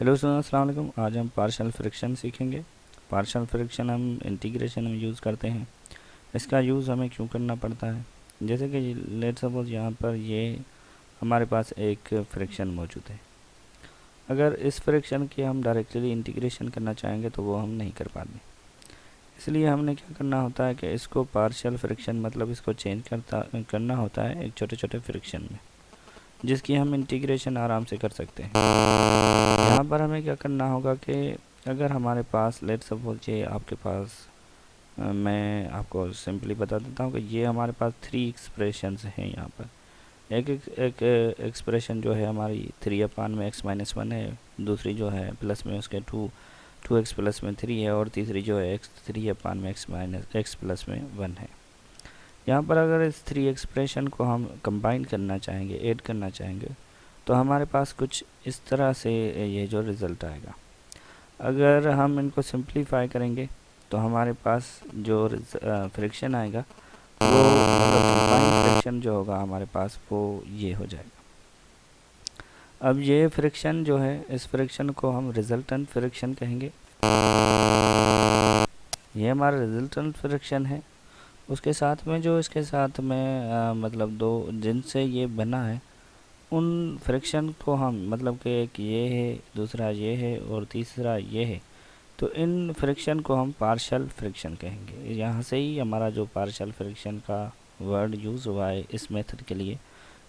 Hello दोस्तों, अस्सलाम वालेकुम। आज हम पार्शियल फ्रिक्शन सीखेंगे। पार्शियल फ्रिक्शन हम इंटीग्रेशन में यूज़ करते हैं। इसका यूज़ हमें क्यों करना पड़ता है? जैसे कि लेट सपोज यहाँ पर ये हमारे पास एक फ्रिक्शन मौजूद है। अगर इस फ्रिक्शन की हम डायरेक्टली इंटीग्रेशन करना चाहेंगे तो वो हम नहीं कर पाते। इसलिए हमने क्या करना होता है कि इसको पार्शियल फ्रिक्शन मतलब इसको चेंज करना होता है एक छोटे छोटे फ्रिक्शन में, जिसकी हम इंटीग्रेशन आराम से कर सकते हैं। यहाँ पर हमें क्या करना होगा कि अगर हमारे पास लेट सपोज ये आपके पास मैं आपको सिंपली बता देता हूँ कि ये हमारे पास थ्री एक्सप्रेशंस हैं। यहाँ पर एक एक्सप्रेशन जो है हमारी 3 में x-1 है, दूसरी जो है प्लस में उसके 2x प्लस में 3 है, और तीसरी जो है x3 में x प्लस में 1 है। यहाँ पर अगर इस थ्री एक्सप्रेशन को हम कंबाइन करना चाहेंगे, ऐड करना चाहेंगे, तो हमारे पास कुछ इस तरह से ये जो रिज़ल्ट आएगा। अगर हम इनको सिंप्लीफाई करेंगे तो हमारे पास जो फ्रिक्शन आएगा वो मतलब कंबाइंड फ्रिक्शन जो होगा हमारे पास वो ये हो जाएगा। अब ये फ्रिक्शन जो है, इस फ्रिक्शन को हम रिजल्टेंट फ्रिक्शन कहेंगे। ये हमारा रिजल्टेंट फ्रिक्शन है। उसके साथ में जो इसके साथ में मतलब दो जिनसे ये बना है उन फ्रिक्शन को हम मतलब कि एक ये है, दूसरा ये है और तीसरा ये है, तो इन फ्रिक्शन को हम पार्शियल फ्रिक्शन कहेंगे। यहाँ से ही हमारा जो पार्शियल फ्रिक्शन का वर्ड यूज़ हुआ है इस मेथड के लिए,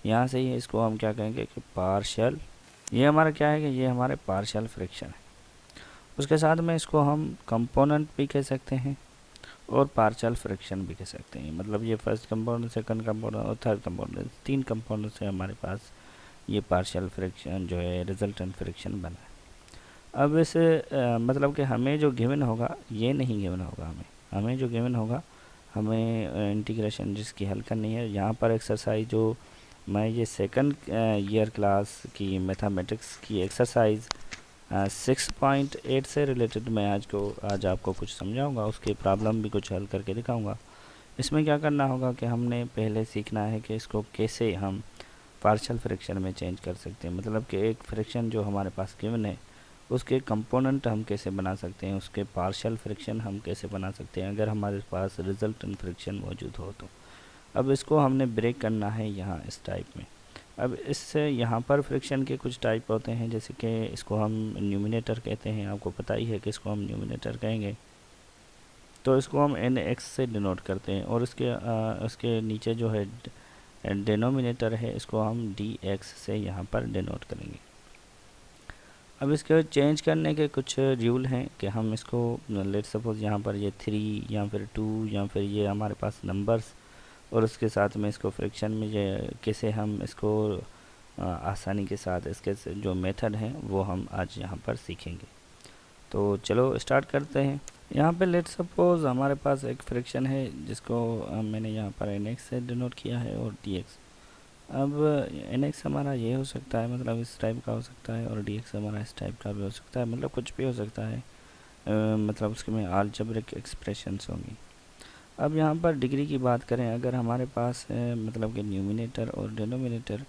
यहाँ से ही इसको हम क्या कहेंगे कि पार्शियल, ये हमारा क्या है कि ये हमारे पार्शियल फ्रिक्शन है। उसके साथ में इसको हम कंपोनेंट भी कह सकते हैं और पार्शियल फ्रिक्शन भी कह सकते हैं। मतलब ये फर्स्ट कंपोनेंट, सेकंड कंपोनेंट और थर्ड कंपोनेंट, तीन कंपोनेंट से हमारे पास ये पार्शियल फ्रिक्शन जो है रिजल्टेंट फ्रिक्शन बना है। अब इस मतलब कि हमें जो गिवन होगा ये नहीं गिवन होगा, हमें जो गिवन होगा, हमें इंटीग्रेशन जिसकी हल करनी है। यहाँ पर एक्सरसाइज जो मैं ये सेकंड ईयर क्लास की मैथमेटिक्स की एक्सरसाइज 6.8 से रिलेटेड मैं आज आपको कुछ समझाऊंगा, उसके प्रॉब्लम भी कुछ हल करके दिखाऊंगा। इसमें क्या करना होगा कि हमने पहले सीखना है कि इसको कैसे हम पार्शियल फ्रिक्शन में चेंज कर सकते हैं। मतलब कि एक फ्रिक्शन जो हमारे पास गिवन है उसके कंपोनेंट हम कैसे बना सकते हैं, उसके पार्शियल फ्रिक्शन हम कैसे बना सकते हैं अगर हमारे पास रिजल्टेंट फ्रिक्शन मौजूद हो तो। अब इसको हमने ब्रेक करना है यहाँ इस टाइप में। अब इससे यहाँ पर फ्रिक्शन के कुछ टाइप होते हैं, जैसे कि इसको हम न्यूमिनेटर कहते हैं। आपको पता ही है कि इसको हम न्यूमिनेटर कहेंगे, तो इसको हम एन एक्स से डिनोट करते हैं, और उसके नीचे जो है डिनोमिनेटर है इसको हम डी एक्स से यहाँ पर डिनोट करेंगे। अब इसके चेंज करने के कुछ रूल हैं कि हम इसको लेट सपोज यहाँ पर ये 3 या फिर 2 या फिर ये हमारे पास नंबर्स, और उसके साथ में इसको फ्रिक्शन में ये कैसे हम इसको आसानी के साथ इसके जो मेथड हैं वो हम आज यहाँ पर सीखेंगे। तो चलो स्टार्ट करते हैं। यहाँ पे लेट सपोज हमारे पास एक फ्रिक्शन है जिसको मैंने यहाँ पर एन एक्स से डिनोट किया है और डी एक्स। अब एन एक्स हमारा ये हो सकता है, मतलब इस टाइप का हो सकता है, और डी एक्स हमारा इस टाइप का भी हो सकता है, मतलब कुछ भी हो सकता है। मतलब उसके में अलजेब्रिक एक्सप्रेशंस होंगी। अब यहाँ पर डिग्री की बात करें, अगर हमारे पास मतलब कि न्यूमिनेटर और डिनोमिनेटर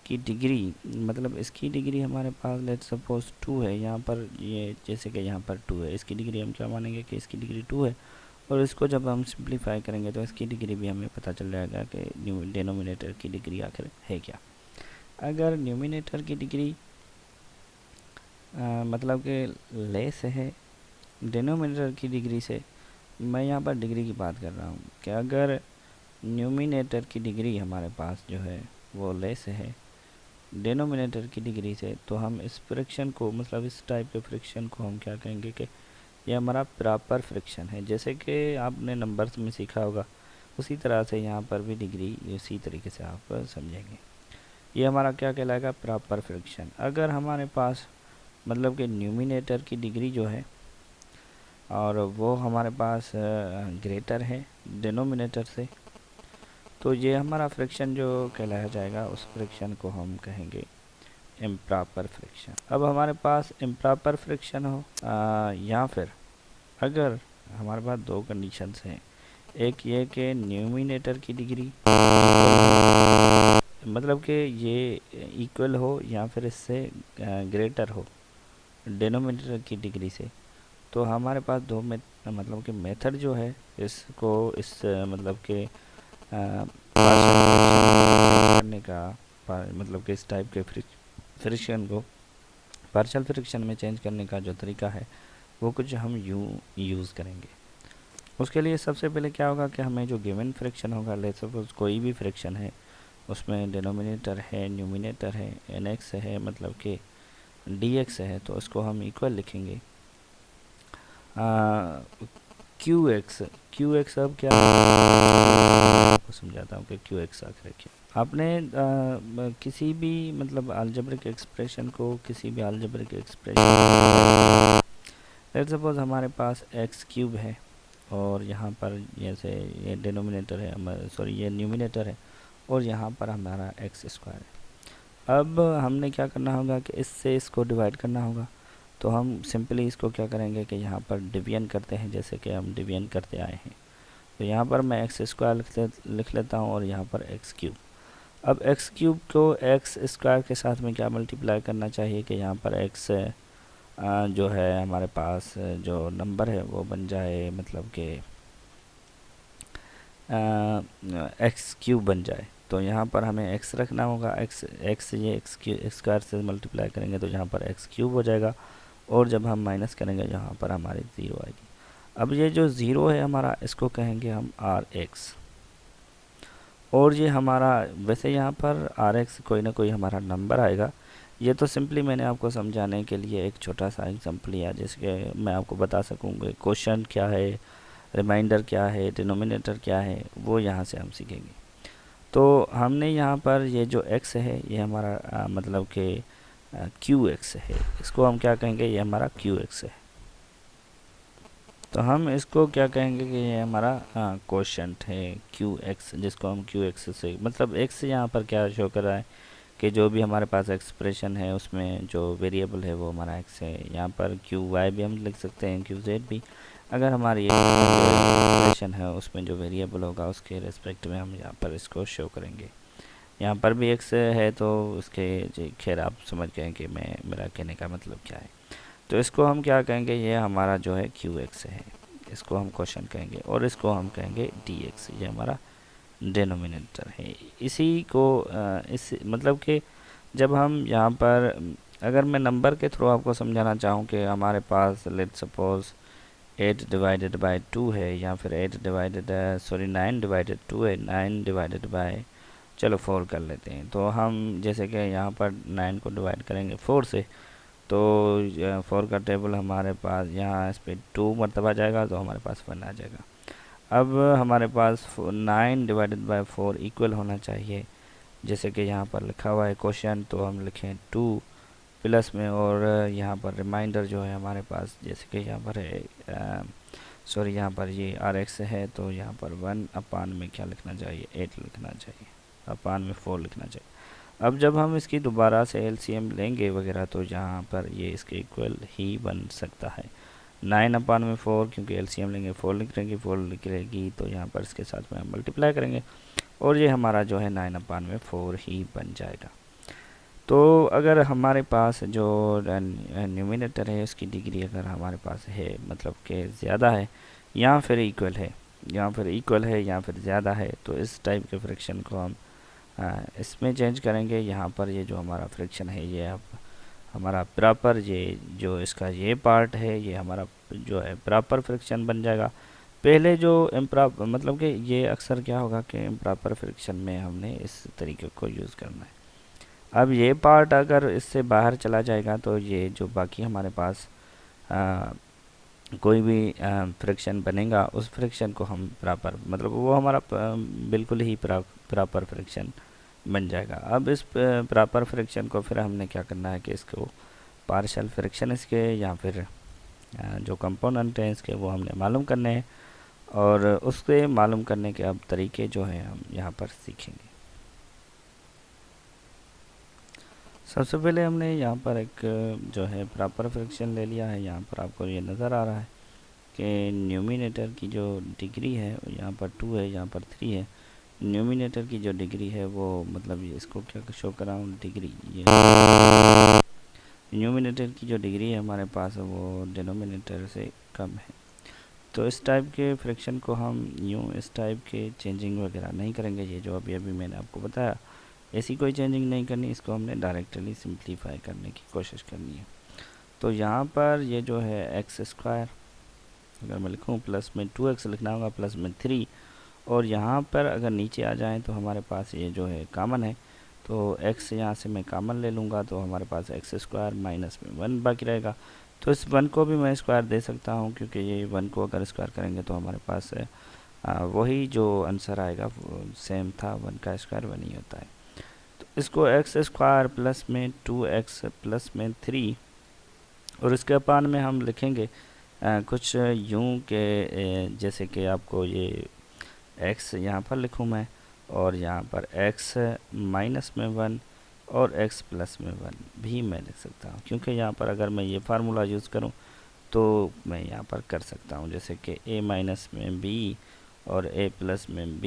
की डिग्री, मतलब इसकी डिग्री हमारे पास लेट सपोज 2 है। यहाँ पर ये जैसे कि यहाँ पर 2 है, इसकी डिग्री हम क्या मानेंगे कि इसकी डिग्री 2 है, और इसको जब हम सिंप्लीफाई करेंगे तो इसकी डिग्री भी हमें पता चल जाएगा कि डिनोमिनेटर की डिग्री आखिर है क्या। अगर न्यूमिनेटर की डिग्री मतलब कि लेस है डिनोमिनेटर की डिग्री से, मैं यहाँ पर डिग्री की बात कर रहा हूँ कि अगर न्यूमिनेटर की डिग्री हमारे पास जो है वो लेस है डिनोमिनेटर की डिग्री से, तो हम इस फ्रिक्शन को, मतलब इस टाइप के फ्रिक्शन को हम क्या कहेंगे कि ये हमारा प्रॉपर फ्रिक्शन है। जैसे कि आपने नंबर्स में सीखा होगा उसी तरह से यहाँ पर भी डिग्री उसी तरीके से आप समझेंगे। ये हमारा क्या कहलाएगा, प्रॉपर फ्रिक्शन। अगर हमारे पास मतलब कि न्यूमिनेटर की डिग्री जो है और वो हमारे पास ग्रेटर है डिनोमिनेटर से, तो ये हमारा फ्रिक्शन जो कहलाया जाएगा उस फ्रिक्शन को हम कहेंगे इम्प्रॉपर फ्रिक्शन। अब हमारे पास इम्प्रॉपर फ्रिक्शन हो या फिर अगर हमारे पास दो कंडीशंस हैं, एक ये कि न्यूमिनेटर की डिग्री मतलब कि ये इक्वल हो या फिर इससे ग्रेटर हो, डिनोमिनेटर की डिग्री से। तो हमारे पास दो मतलब कि मेथड जो है इसको इस मतलब के पार्शियल करने का मतलब कि इस टाइप के फ्रिक्शन को पार्शियल फ्रिक्शन में चेंज करने का जो तरीका है वो कुछ हम यूज़ करेंगे। उसके लिए सबसे पहले क्या होगा कि हमें जो गिवन फ्रिक्शन होगा, लेट्स सपोज कोई भी फ्रिक्शन है, उसमें डिनोमिनेटर है, न्यूमिनेटर है, एन एक्स है, मतलब कि डी एक्स है, तो उसको हम इक्वल लिखेंगे क्यू एक्स। अब क्या आपको समझाता हूँ कि क्यू एक्स आखिर क्या। आपने किसी भी मतलब अलजेब्रिक एक्सप्रेशन को किसी भी अलजेब्रिक एक्सप्रेशन, लेट्स सपोज हमारे पास एक्स क्यूब है और यहाँ पर जैसे ये डिनोमिनेटर है, सॉरी ये न्यूमिनेटर है, और यहाँ पर हमारा एक्स स्क्वायर है। अब हमने क्या करना होगा कि इससे इसको डिवाइड करना होगा। तो हम सिंपली इसको क्या करेंगे कि यहाँ पर डिवीजन करते हैं, जैसे कि हम डिवीजन करते आए हैं। तो यहाँ पर मैं एक्स स्क्वायर लिख लेता हूँ और यहाँ पर एक्स क्यूब। अब एक्स क्यूब को एक्स स्क्वायर के साथ में क्या मल्टीप्लाई करना चाहिए कि यहाँ पर एक्स जो है हमारे पास जो नंबर है वो बन जाए, मतलब कि एक्स क्यूब बन जाए। तो यहाँ पर हमें एक्स रखना होगा, एक्स ये एक्स स्क्वायर से मल्टीप्लाई करेंगे तो यहाँ पर एक्स क्यूब हो जाएगा, और जब हम माइनस करेंगे यहाँ पर हमारी ज़ीरो आएगी। अब ये जो ज़ीरो है हमारा, इसको कहेंगे हम आर एक्स, और ये हमारा वैसे यहाँ पर आर एक्स कोई ना कोई हमारा नंबर आएगा। ये तो सिंपली मैंने आपको समझाने के लिए एक छोटा सा एग्जांपल लिया, जिसके मैं आपको बता सकूँगा क्वेश्चन क्या है, रिमाइंडर क्या है, डिनोमिनेटर क्या है, वो यहाँ से हम सीखेंगे। तो हमने यहाँ पर ये जो x है ये हमारा मतलब कि क्यू एक्स है, इसको हम क्या कहेंगे, ये हमारा क्यू एक्स है। तो हम इसको क्या कहेंगे कि ये हमारा क्वोशंट है क्यू एक्स, जिसको हम क्यू एक्स से मतलब x यहाँ पर क्या शो कर रहा है कि जो भी हमारे पास एक्सप्रेशन है उसमें जो वेरिएबल है वो हमारा x है। यहाँ पर क्यू वाई भी हम लिख सकते हैं, क्यू जेड भी। अगर हमारी एक्सप्रेशन है उसमें जो वेरिएबल होगा उसके रिस्पेक्ट में हम यहाँ पर इसको शो करेंगे। यहाँ पर भी x है तो उसके जी खैर आप समझ गए कि मैं मेरा कहने का मतलब क्या है। तो इसको हम क्या कहेंगे, ये हमारा जो है क्यू एक्स है, इसको हम क्वेश्चन कहेंगे, और इसको हम कहेंगे डी एक्स, ये हमारा डिनोमिनेटर है। इसी को इस मतलब कि जब हम यहाँ पर अगर मैं नंबर के थ्रू आपको समझाना चाहूँ कि हमारे पास लेट्स सपोज 8 डिवाइडेड बाय 2 है, या फिर 8 डिवाइडेड सॉरी 9 डिवाइडेड 2 है, 9 डिवाइडेड बाय चलो 4 कर लेते हैं। तो हम जैसे कि यहाँ पर 9 को डिवाइड करेंगे 4 से, तो 4 का टेबल हमारे पास यहाँ इस पर 2 मरतबा जाएगा तो हमारे पास 1 आ जाएगा। अब हमारे पास 9 डिवाइडेड बाय 4 इक्वल होना चाहिए, जैसे कि यहाँ पर लिखा हुआ है क्वेश्चन, तो हम लिखें 2 प्लस में, और यहाँ पर रिमाइंडर जो है हमारे पास जैसे कि यहाँ पर है सॉरी यहाँ पर ये आर एक्स है, तो यहाँ पर 1 अपान में क्या लिखना चाहिए, 8 लिखना चाहिए, अपान में 4 लिखना चाहिए। अब जब हम इसकी दोबारा से एलसीएम लेंगे वगैरह तो यहाँ पर ये इसके इक्वल ही बन सकता है। 9 अपान में 4, क्योंकि एलसीएम लेंगे 4 लिखेंगे, 4 लिखेगी तो यहाँ पर इसके साथ में हम मल्टीप्लाई करेंगे, और ये हमारा जो है 9 अपान में 4 ही बन जाएगा। तो अगर हमारे पास जो न्यूमिनेटर है उसकी डिग्री अगर हमारे पास है मतलब कि ज़्यादा है या फिर इक्वल है, या फिर इक्वल है या फिर ज़्यादा है, तो इस टाइप के फ्रिक्शन को हम इसमें चेंज करेंगे। यहाँ पर ये जो हमारा फ्रिक्शन है ये अब हमारा प्रॉपर ये जो इसका ये पार्ट है ये हमारा जो है प्रॉपर फ्रिक्शन बन जाएगा। पहले जो इम्प्रॉपर मतलब कि ये अक्सर क्या होगा कि इम्प्रॉपर फ्रिक्शन में हमने इस तरीके को यूज़ करना है। अब ये पार्ट अगर इससे बाहर चला जाएगा तो ये जो बाकी हमारे पास आ, कोई भी फ्रिक्शन बनेगा उस फ्रिक्शन को हम प्रॉपर मतलब वो हमारा बिल्कुल ही प्रॉपर फ्रिक्शन बन जाएगा। अब इस प्रॉपर फ्रिक्शन को फिर हमने क्या करना है कि इसको पार्शियल फ्रिक्शन इसके या फिर जो कंपोनेंट हैं इसके वो हमने मालूम करने हैं, और उसके मालूम करने के अब तरीके जो हैं हम यहाँ पर सीखेंगे। सबसे पहले हमने यहाँ पर एक जो है प्रॉपर फ्रिक्शन ले लिया है। यहाँ पर आपको ये नज़र आ रहा है कि न्यूमिनेटर की जो डिग्री है यहाँ पर 2 है, यहाँ पर 3 है। न्यूमिनेटर की जो डिग्री है वो मतलब ये इसको क्या शो कर रहा हूँ डिग्री, न्यूमिनेटर की जो डिग्री है हमारे पास वो डिनोमिनेटर से कम है। तो इस टाइप के फ्रैक्शन को हम यूँ इस टाइप के चेंजिंग वगैरह नहीं करेंगे। ये जो अभी अभी मैंने आपको बताया, ऐसी कोई चेंजिंग नहीं करनी, इसको हमने डायरेक्टली सिंप्लीफाई करने की कोशिश करनी है। तो यहाँ पर ये जो है एक्स स्क्वायर अगर मैं लिखूँ प्लस में 2x लिखना होगा प्लस में 3, और यहाँ पर अगर नीचे आ जाएं तो हमारे पास ये जो है कॉमन है, तो x यहाँ से मैं कॉमन ले लूँगा तो हमारे पास एक्स स्क्वायर माइनस में 1 बाकी रहेगा। तो इस 1 को भी मैं स्क्वायर दे सकता हूँ, क्योंकि ये 1 को अगर स्क्वायर करेंगे तो हमारे पास वही जो आंसर आएगा वो सेम था, 1 का स्क्वायर 1 ही होता है। तो इसको एक्स स्क्वायर प्लस में 2x प्लस में 3 और इसके अपान में हम लिखेंगे कुछ यूँ के जैसे कि आपको ये x यहाँ पर लिखूँ मैं, और यहाँ पर x माइनस में 1 और x प्लस में 1 भी मैं लिख सकता हूँ, क्योंकि यहाँ पर अगर मैं ये फार्मूला यूज़ करूँ तो मैं यहाँ पर कर सकता हूँ, जैसे कि a माइनस में b और a प्लस में b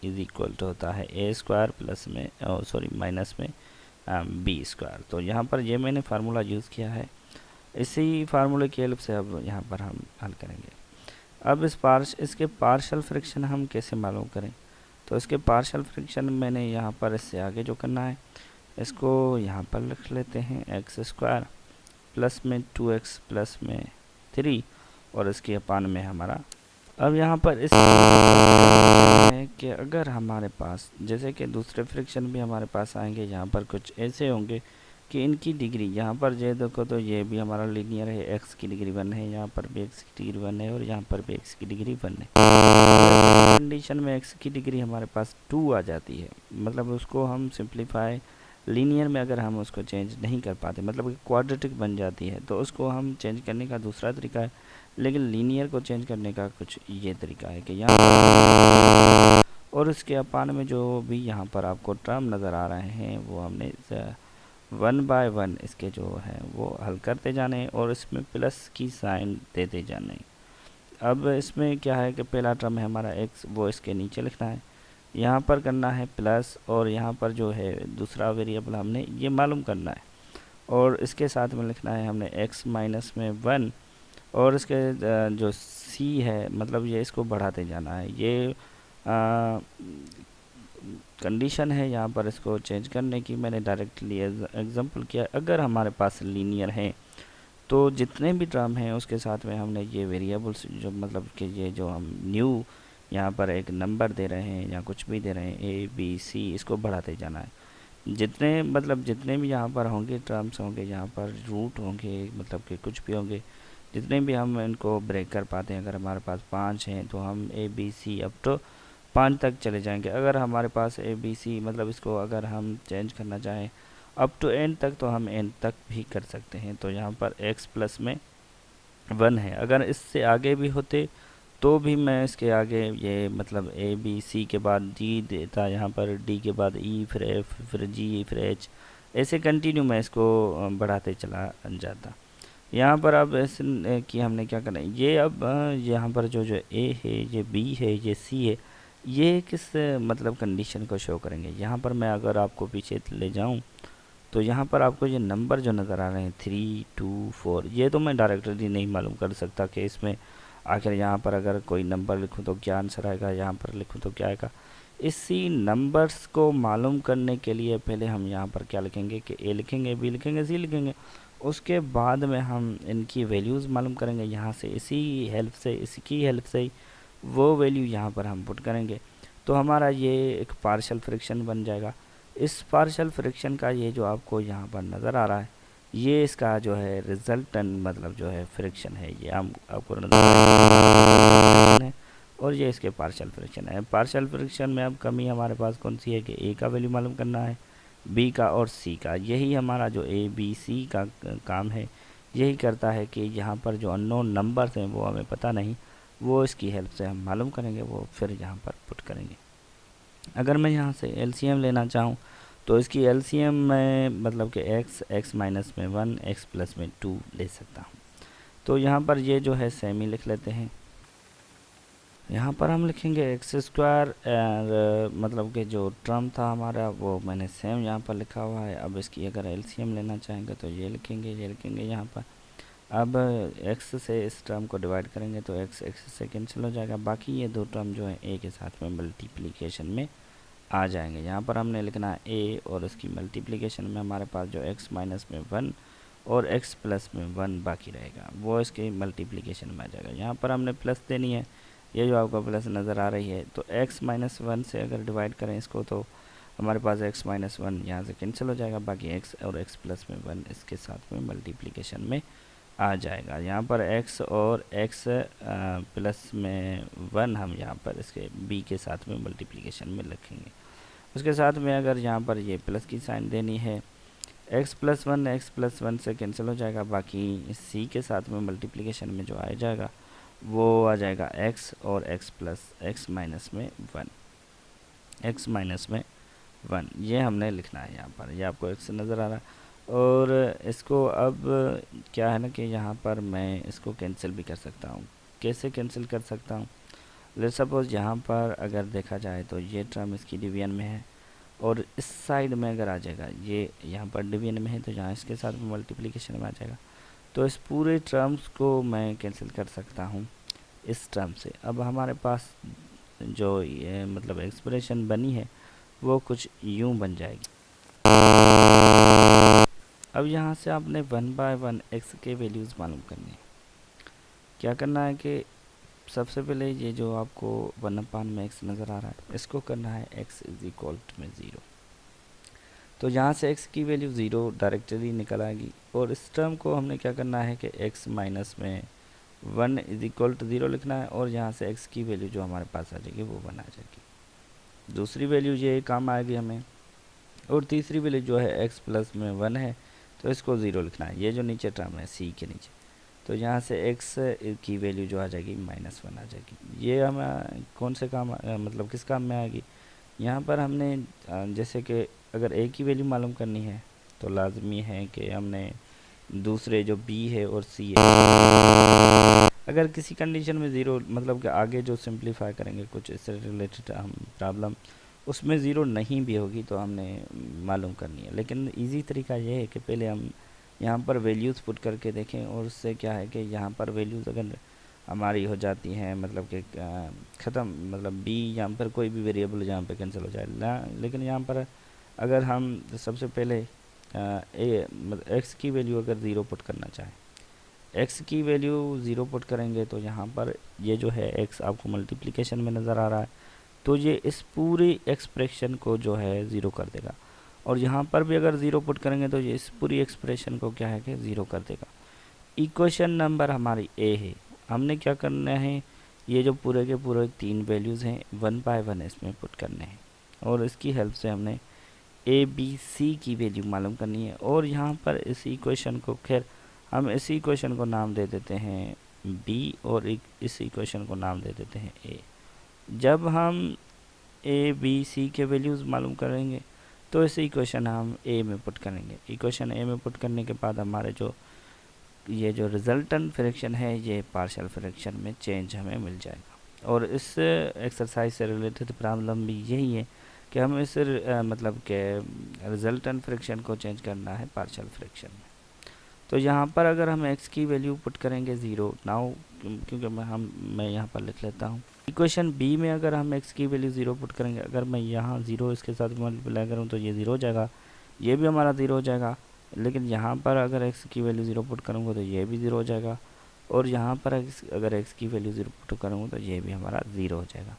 इज़ इक्वल टू होता है a स्क्वायर प्लस में सॉरी माइनस में b स्क्वायर। तो यहाँ पर ये मैंने फार्मूला यूज़ किया है, इसी फार्मूले की हेल्प से अब यहाँ पर हम हल करेंगे। अब इसके पार्शियल फ्रैक्शन हम कैसे मालूम करें, तो इसके पार्शियल फ्रैक्शन मैंने यहाँ पर इससे आगे जो करना है इसको यहाँ पर लिख लेते हैं एक्स स्क्वायर प्लस में 2x प्लस में 3 और इसके अपान में हमारा। अब यहाँ पर इस है कि अगर हमारे पास जैसे कि दूसरे फ्रैक्शन भी हमारे पास आएंगे, यहाँ पर कुछ ऐसे होंगे कि इनकी डिग्री यहाँ पर ये देखो तो ये भी हमारा लीनियर है, x की डिग्री 1 है, यहाँ पर भी x की डिग्री 1 है और यहाँ पर भी x की डिग्री 1 है। कंडीशन में x की डिग्री हमारे पास 2 आ जाती है, मतलब उसको हम सिंप्लीफाई लीनियर में अगर हम उसको चेंज नहीं कर पाते, मतलब कि क्वाड्रेटिक बन जाती है, तो उसको हम चेंज करने का दूसरा तरीका है, लेकिन लीनियर को चेंज करने का कुछ ये तरीका है कि यहाँ और उसके अपान में जो भी यहाँ पर आपको टर्म नज़र आ रहे हैं वो हमने 1 बाय 1 इसके जो है वो हल करते जाने और इसमें प्लस की साइन देते जाने। अब इसमें क्या है कि पहला टर्म है हमारा x, वो इसके नीचे लिखना है, यहाँ पर करना है प्लस, और यहाँ पर जो है दूसरा वेरिएबल हमने ये मालूम करना है और इसके साथ में लिखना है हमने x माइनस में 1 और इसके जो c है मतलब ये इसको बढ़ाते जाना है। ये कंडीशन है यहाँ पर इसको चेंज करने की, मैंने डायरेक्टली एग्जांपल किया। अगर हमारे पास लीनियर है तो जितने भी टर्म हैं उसके साथ में हमने ये वेरिएबल्स जो मतलब कि ये जो हम न्यू यहाँ पर एक नंबर दे रहे हैं या कुछ भी दे रहे हैं a b c, इसको बढ़ाते जाना है। जितने भी यहाँ पर होंगे टर्म्स होंगे, यहाँ पर रूट होंगे, मतलब कि कुछ भी होंगे, जितने भी हम इनको ब्रेक कर पाते हैं। अगर हमारे पास 5 हैं तो हम a b c up to 5 तक चले जाएंगे। अगर हमारे पास a b c मतलब इसको अगर हम चेंज करना चाहें अप टू n तक तो हम n तक भी कर सकते हैं। तो यहाँ पर x प्लस में 1 है, अगर इससे आगे भी होते तो भी मैं इसके आगे ये मतलब a b c के बाद d देता, यहाँ पर d के बाद e फिर f फिर g फिर h, ऐसे कंटिन्यू मैं इसको बढ़ाते चला जाता। यहाँ पर अब ऐसे कि हमने क्या करना है, ये अब यहाँ पर जो जो a है, ये b है, ये c है, ये किस मतलब कंडीशन को शो करेंगे। यहाँ पर मैं अगर आपको पीछे ले जाऊँ तो यहाँ पर आपको ये नंबर जो नज़र आ रहे हैं 3 2 4, ये तो मैं डायरेक्टली नहीं मालूम कर सकता कि इसमें आखिर यहाँ पर अगर कोई नंबर लिखूँ तो क्या आंसर आएगा, यहाँ पर लिखूँ तो क्या आएगा। इसी नंबर्स को मालूम करने के लिए पहले हम यहाँ पर क्या लिखेंगे कि a लिखेंगे, b लिखेंगे, c लिखेंगे, उसके बाद में हम इनकी वैल्यूज़ मालूम करेंगे। यहाँ से इसकी हेल्प से वो वैल्यू यहाँ पर हम पुट करेंगे तो हमारा ये एक पार्शियल फ्रैक्शन बन जाएगा। इस पार्शियल फ्रैक्शन का ये जो आपको यहाँ पर नज़र आ रहा है, ये इसका जो है रिजल्टेंट मतलब जो है फ्रैक्शन है, ये हम आपको नज़र है और ये इसके पार्शियल फ्रैक्शन है। पार्शियल फ्रैक्शन में अब कमी हमारे पास कौन सी है कि a का वैल्यू मालूम करना है, b का और c का। यही हमारा जो a b c का काम है, यही करता है कि यहाँ पर जो अननोन नंबर्स हैं वो हमें पता नहीं, वो इसकी हेल्प से हम मालूम करेंगे, वो फिर यहाँ पर पुट करेंगे। अगर मैं यहाँ से LCM लेना चाहूँ तो इसकी LCM में मतलब कि x माइनस में 1 x प्लस में 2 ले सकता हूँ। तो यहाँ पर ये जो है सेमी लिख लेते हैं यहाँ पर हम लिखेंगे एक्स स्क्वायर और मतलब कि जो टर्म था हमारा वो मैंने सेम यहाँ पर लिखा हुआ है। अब इसकी अगर एलसीएम लेना चाहेंगे तो ये लिखेंगे यहाँ पर। अब x से इस टर्म को डिवाइड करेंगे तो x x से कैंसिल हो जाएगा, बाकी ये दो टर्म जो है a के साथ में मल्टीप्लिकेशन में आ जाएंगे। यहाँ पर हमने लिखना है a और इसकी मल्टीप्लिकेशन में हमारे पास जो x माइनस में 1 और x प्लस में 1 बाकी रहेगा वो इसके मल्टीप्लिकेशन में आ जाएगा। यहाँ पर हमने प्लस देनी है, ये जो आपको प्लस नज़र आ रही है, तो x माइनस 1 से अगर डिवाइड करें इसको तो हमारे पास x माइनस 1 यहाँ से कैंसिल हो जाएगा, बाकी x और x प्लस में 1 इसके साथ में मल्टीप्लिकेशन में आ जाएगा। यहाँ पर x और x प्लस में 1 हम यहाँ पर इसके b के साथ में मल्टीप्लिकेशन में लिखेंगे। उसके साथ में अगर यहाँ पर ये प्लस की साइन देनी है, x प्लस 1 से कैंसिल हो जाएगा, बाकी c के साथ में मल्टीप्लिकेशन में जो आ जाएगा वो आ जाएगा x और x प्लस x माइनस में 1 ये हमने लिखना है यहाँ पर। ये आपको x नज़र आ रहा है। और इसको अब क्या है ना कि यहाँ पर मैं इसको कैंसिल भी कर सकता हूँ। कैसे कैंसिल कर सकता हूँ? लेट सपोज यहाँ पर अगर देखा जाए तो ये टर्म इसकी डिवीजन में है और इस साइड में अगर आ जाएगा, ये यहाँ पर डिवीजन में है तो यहाँ इसके साथ में मल्टीप्लिकेशन में आ जाएगा, तो इस पूरे टर्म्स को मैं कैंसिल कर सकता हूँ इस टर्म से। अब हमारे पास जो ये मतलब एक्सप्रेशन बनी है वो कुछ यूँ बन जाएगी। अब यहाँ से आपने 1/1 x के वैल्यूज़ मालूम करनी है। क्या करना है कि सबसे पहले ये जो आपको 1/x नज़र आ रहा है इसको करना है x इज इक्वल में 0। तो यहाँ से x की वैल्यू 0 डायरेक्टली निकल आएगी और इस टर्म को हमने क्या करना है कि x माइनस में 1 इज इक्वल टू 0 लिखना है और यहाँ से x की वैल्यू जो हमारे पास आ जाएगी वो 1 आ जाएगी। दूसरी वैल्यू ये काम आएगी हमें, और तीसरी वैल्यू जो है x प्लस में 1 है तो इसको 0 लिखना है, ये जो नीचे टर्म है c के नीचे, तो यहाँ से x की वैल्यू जो आ जाएगी -1 आ जाएगी। ये हमें कौन से काम मतलब किस काम में आएगी? यहाँ पर हमने जैसे कि अगर a की वैल्यू मालूम करनी है तो लाजमी है कि हमने दूसरे जो b है और c है, अगर किसी कंडीशन में 0 मतलब कि आगे जो सिंप्लीफाई करेंगे कुछ इससे रिलेटेड हम प्रॉब्लम उसमें 0 नहीं भी होगी तो हमने मालूम करनी है। लेकिन इजी तरीका ये है कि पहले हम यहाँ पर वैल्यूज़ पुट करके देखें और उससे क्या है कि यहाँ पर वैल्यूज़ अगर हमारी हो जाती हैं मतलब कि ख़त्म, मतलब b यहाँ पर कोई भी वेरिएबल यहाँ पे कैंसिल हो जाए ना। लेकिन यहाँ पर अगर हम सबसे पहले x की वैल्यू अगर 0 पुट करना चाहें, x की वैल्यू 0 पुट करेंगे तो यहाँ पर ये जो है x आपको मल्टीप्लिकेशन में नज़र आ रहा है तो ये इस पूरी एक्सप्रेशन को जो है 0 कर देगा। और यहाँ पर भी अगर 0 पुट करेंगे तो ये इस पूरी एक्सप्रेशन को क्या है कि 0 कर देगा। इक्वेशन नंबर हमारी a है, हमने क्या करना है, ये जो पूरे के पूरे 3 वैल्यूज़ हैं 1/1 इसमें पुट करने हैं और इसकी हेल्प से हमने a b c की वैल्यू मालूम करनी है। और यहाँ पर इस इक्वेशन को खैर हम इस इक्वेशन को नाम दे देते हैं b और इस इक्वेशन को नाम दे देते हैं a। जब हम a b c के वैल्यूज़ मालूम करेंगे तो इस इक्वेशन हम a में पुट करेंगे। इक्वेशन a में पुट करने के बाद हमारे जो ये जो रिजल्टेंट फ्रैक्शन है ये पार्शियल फ्रैक्शन में चेंज हमें मिल जाएगा। और इस एक्सरसाइज से रिलेटेड प्रॉब्लम भी यही है कि हम इस मतलब के रिजल्टेंट फ्रैक्शन को चेंज करना है पार्शियल फ्रैक्शन में। तो यहाँ पर अगर हम x की वैल्यू पुट करेंगे 0 नाउ, क्योंकि मैं यहाँ पर लिख लेता हूँ इक्वेशन b में अगर हम x की वैल्यू 0 पुट करेंगे, अगर मैं यहाँ 0 इसके साथ मल्टीप्लाई करूँ तो ये 0 हो जाएगा, ये भी हमारा 0 हो जाएगा। लेकिन यहाँ पर अगर x की वैल्यू 0 पुट करूँगा तो ये भी 0 हो जाएगा और यहाँ पर अगर x की वैल्यू 0 पुट करूँगा तो ये भी हमारा 0 हो जाएगा।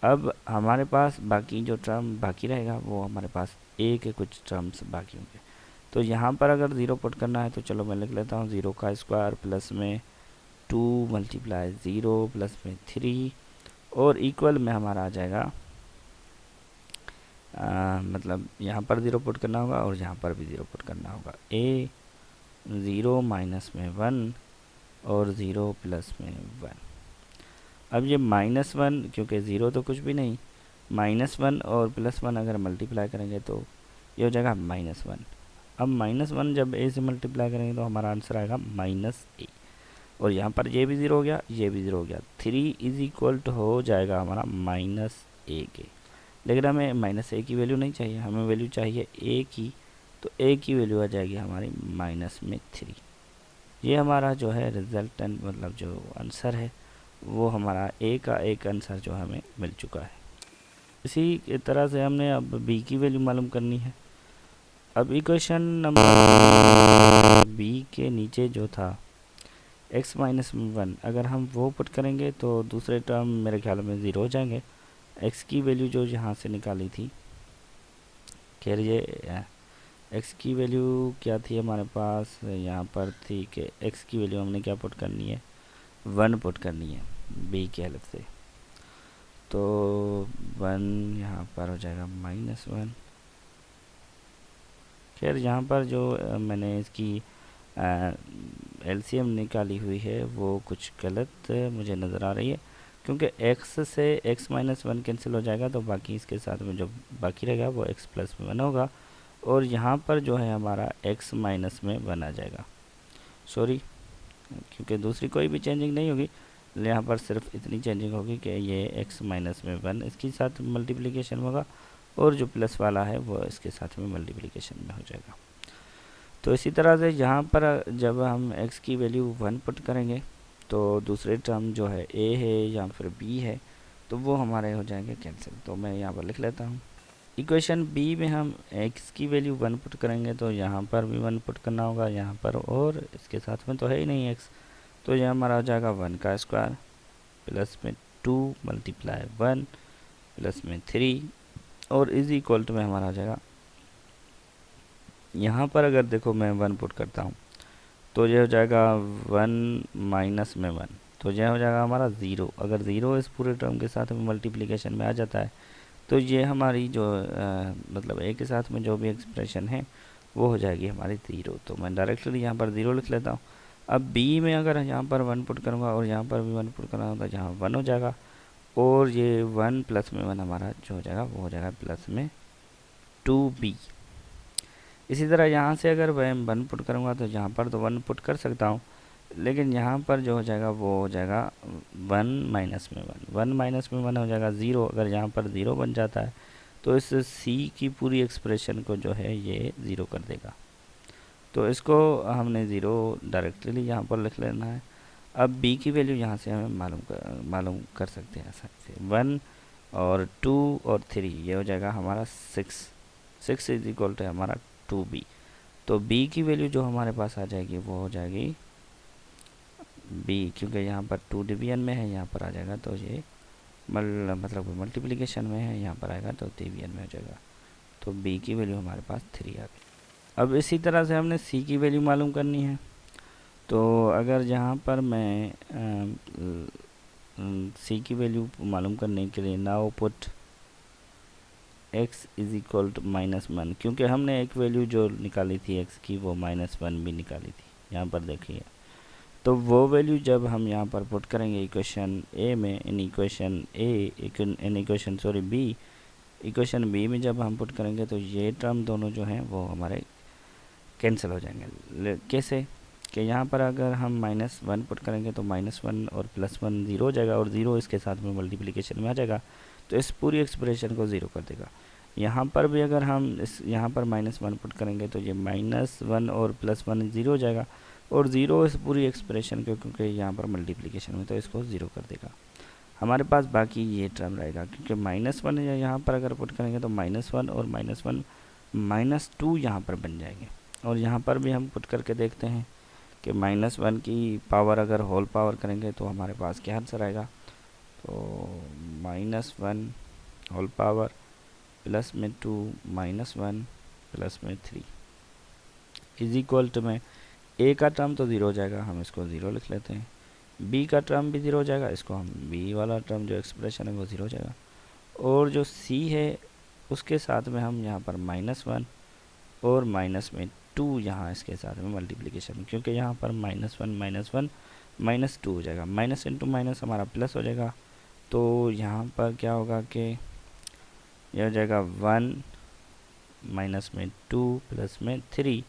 अब हमारे पास बाकी जो टर्म बाकी रहेगा वो हमारे पास a के कुछ टर्म्स बाकी होंगे। तो यहाँ पर अगर 0 पुट करना है तो चलो मैं लिख लेता हूँ 0 का स्क्वायर प्लस में 2 मल्टीप्लाई 0 प्लस में 3 और इक्वल में हमारा आ जाएगा मतलब यहाँ पर 0 पुट करना होगा और यहाँ पर भी 0 पुट करना होगा। a 0 माइनस में 1 और 0 प्लस में 1। अब ये -1 क्योंकि 0 तो कुछ भी नहीं, -1 और +1 अगर मल्टीप्लाई करेंगे तो ये हो जाएगा -1। अब -1 जब a से मल्टीप्लाई करेंगे तो हमारा आंसर आएगा -a। और यहाँ पर ये भी ज़ीरो हो गया, ये भी ज़ीरो हो गया। 3 इज इक्वल टू हो जाएगा हमारा -a के। लेकिन हमें -a की वैल्यू नहीं चाहिए, हमें वैल्यू चाहिए a की। तो a की वैल्यू आ जाएगी हमारी -3। ये हमारा जो है रिजल्टेंट मतलब जो आंसर है वो हमारा a का एक आंसर जो हमें मिल चुका है। इसी तरह से हमने अब b की वैल्यू मालूम करनी है। अब इक्वेशन नंबर b के नीचे जो था x-1, अगर हम वो पुट करेंगे तो दूसरे टर्म मेरे ख्याल में ज़ीरो हो जाएंगे। x की वैल्यू जो यहाँ से निकाली थी, खैर ये x की वैल्यू क्या थी हमारे पास, यहाँ पर थी कि x की वैल्यू हमने क्या पुट करनी है, 1 पुट करनी है b की हेल्प से। तो 1 यहाँ पर हो जाएगा -1। खैर यहाँ पर जो मैंने इसकी एलसीएम निकाली हुई है वो कुछ गलत मुझे नज़र आ रही है, क्योंकि x से x-1 कैंसिल हो जाएगा, तो बाकी इसके साथ में जो बाकी रहेगा वो x+1 होगा, और यहाँ पर जो है हमारा x माइनस में 1 आ जाएगा। सॉरी, क्योंकि दूसरी कोई भी चेंजिंग नहीं होगी, यहाँ पर सिर्फ इतनी चेंजिंग होगी कि ये x-1 इसके साथ मल्टीप्लिकेशन होगा, और जो प्लस वाला है वो इसके साथ में मल्टीप्लिकेशन में हो जाएगा। तो इसी तरह से यहाँ पर जब हम x की वैल्यू 1 पुट करेंगे तो दूसरे टर्म जो है a है या फिर b है तो वो हमारे हो जाएंगे कैंसिल। तो मैं यहाँ पर लिख लेता हूँ, इक्वेशन b में हम x की वैल्यू 1 पुट करेंगे तो यहाँ पर भी 1 पुट करना होगा यहाँ पर, और इसके साथ में तो है ही नहीं x, तो यह हमारा हो जाएगा 1 का स्क्वायर प्लस में 2 मल्टीप्लाई 1 प्लस में 3, और इज इक्वल टू में हमारा हो जाएगा, यहाँ पर अगर देखो मैं 1 पुट करता हूँ तो ये हो जाएगा 1 माइनस में 1, तो यह हो जाएगा हमारा 0। अगर 0 इस पूरे टर्म के साथ में मल्टीप्लिकेशन में आ जाता है तो ये हमारी जो मतलब a के साथ में जो भी एक्सप्रेशन है वो हो जाएगी हमारी 0। तो मैं डायरेक्टली यहाँ पर 0 लिख लेता हूँ। अब b में अगर यहाँ पर 1 पुट करूँगा और यहाँ पर भी 1 पुट करूँगा तो यहाँ 1 हो जाएगा, और ये 1 प्लस में 1 हमारा जो हो जाएगा वो हो जाएगा प्लस में 2b। इसी तरह यहाँ से अगर मैं 1 पुट करूँगा तो यहाँ पर तो 1 पुट कर सकता हूँ, लेकिन यहाँ पर जो हो जाएगा वो हो जाएगा 1 माइनस में 1, 1 माइनस में 1 हो जाएगा 0। अगर यहाँ पर 0 बन जाता है तो इस c की पूरी एक्सप्रेशन को जो है ये 0 कर देगा। तो इसको हमने 0 डायरेक्टली यहाँ पर लिख लेना है। अब b की वैल्यू यहाँ से हमें मालूम कर सकते हैं आसानी से, 1 और 2 और 3, ये हो जाएगा हमारा 6 इज इक्वल टू हमारा 2b। तो b की वैल्यू जो हमारे पास आ जाएगी वो हो जाएगी b, क्योंकि यहाँ पर 2 डिवीजन में है, यहाँ पर आ जाएगा तो ये मतलब मल्टीप्लिकेशन में है, यहाँ पर आएगा तो डिवीजन में हो जाएगा। तो b की वैल्यू हमारे पास 3 आ गई। अब इसी तरह से हमने c की वैल्यू मालूम करनी है। तो अगर यहाँ पर मैं c की वैल्यू मालूम करने के लिए now put x is equal to -1, क्योंकि हमने एक वैल्यू जो निकाली थी x की वो -1 भी निकाली थी, यहाँ पर देखिए। तो वो वैल्यू जब हम यहाँ पर पुट करेंगे इक्वेशन a में, इन इक्वेशन b में जब हम पुट करेंगे तो ये टर्म दोनों जो हैं वो हमारे कैंसिल हो जाएंगे। कैसे कि यहाँ पर अगर हम -1 पुट करेंगे तो -1 और +1 0 हो जाएगा, और 0 इसके साथ में मल्टीप्लिकेशन में आ जाएगा तो इस पूरी एक्सप्रेशन को 0 कर देगा। यहाँ पर भी अगर हम यहाँ पर -1 पुट करेंगे तो ये -1 और +1 0 हो जाएगा, और 0 इस पूरी एक्सप्रेशन को, क्योंकि यहाँ पर मल्टीप्लिकेशन में, तो इसको 0 कर देगा। हमारे पास बाकी ये टर्म रहेगा, क्योंकि -1 यहाँ पर अगर पुट करेंगे तो -1 और -1 -2 यहाँ पर बन जाएंगे। और यहाँ पर भी हम पुट करके देखते हैं कि -1 की पावर अगर होल पावर करेंगे तो हमारे पास क्या आंसर आएगा। तो -1 होल पावर प्लस में 2 -1 प्लस में 3 इज इक्वल टू में a का टर्म तो 0 हो जाएगा, हम इसको 0 लिख लेते हैं। b का टर्म भी 0 हो जाएगा, इसको हम b वाला टर्म जो एक्सप्रेशन है वो 0 हो जाएगा। और जो c है उसके साथ में हम यहाँ पर -1 और माइनस में 2 यहाँ इसके साथ में मल्टीप्लिकेशन, क्योंकि यहाँ पर -1 -2 हो जाएगा, माइनस इंटू माइनस हमारा प्लस हो जाएगा। तो यहाँ पर क्या होगा कि यह हो जाएगा 1 माइनस में 2 प्लस में 3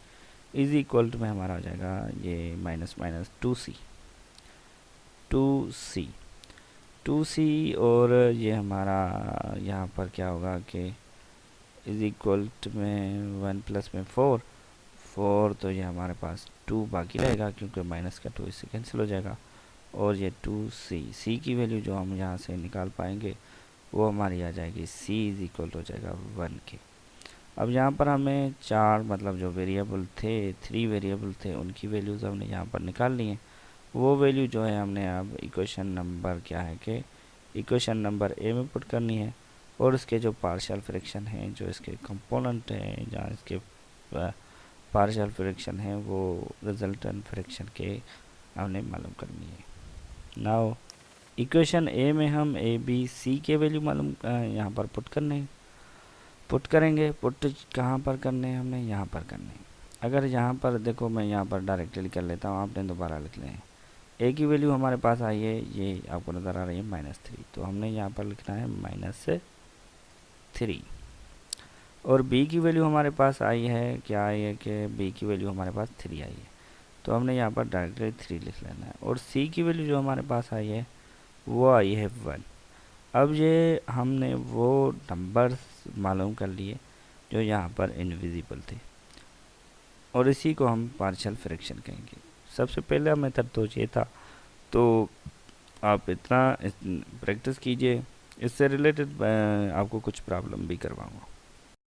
इज इक्वल टू में हमारा हो जाएगा ये -2c। 2c और ये हमारा यहाँ पर क्या होगा कि इज इक्वल में 1 प्लस में 4 तो ये हमारे पास 2 बाकी रहेगा क्योंकि माइनस का 2 इससे कैंसिल हो जाएगा। और ये 2c की वैल्यू जो हम यहाँ से निकाल पाएंगे वो हमारी आ जाएगी c इज इक्वल हो जाएगा 1 के। अब यहाँ पर हमें 4 मतलब जो वेरिएबल थे 3 वेरिएबल थे उनकी वैल्यूज़ हमने यहाँ पर निकाल ली हैं। वो वैल्यू जो है हमने अब इक्वेशन नंबर क्या है कि इक्वेशन नंबर ए में पुट करनी है और इसके जो पार्शियल फ्रैक्शन है जो इसके कंपोनेंट हैं जहाँ इसके पार्शियल फ्रैक्शन है वो रिजल्टेंट फ्रैक्शन के हमने मालूम करनी है। नाउ इक्वेशन ए में हम ए बी सी के वैल्यू मालूम यहाँ पर पुट करेंगे। पुट कहाँ पर करने हैं हमने यहाँ पर करने हैं। अगर यहाँ पर देखो मैं यहाँ पर डायरेक्टली कर लेता हूँ, आपने दोबारा लिख लें। ए की वैल्यू हमारे पास आई है, ये आपको नज़र आ रही है -3, तो हमने यहाँ पर लिखना है -3। और बी की वैल्यू हमारे पास आई है, क्या आई है कि बी की वैल्यू हमारे पास 3 आई है, तो हमने यहाँ पर डायरेक्टली 3 लिख लेना है। और सी की वैल्यू जो हमारे पास आई है वो आई है 1। अब ये हमने वो नंबर्स मालूम कर लिए जो यहाँ पर इनविजिबल थे और इसी को हम पार्शियल फ्रैक्शन कहेंगे। सबसे पहला मेथड तो ये था, तो आप इतना प्रैक्टिस कीजिए। इससे रिलेटेड आपको कुछ प्रॉब्लम भी करवाऊँगा।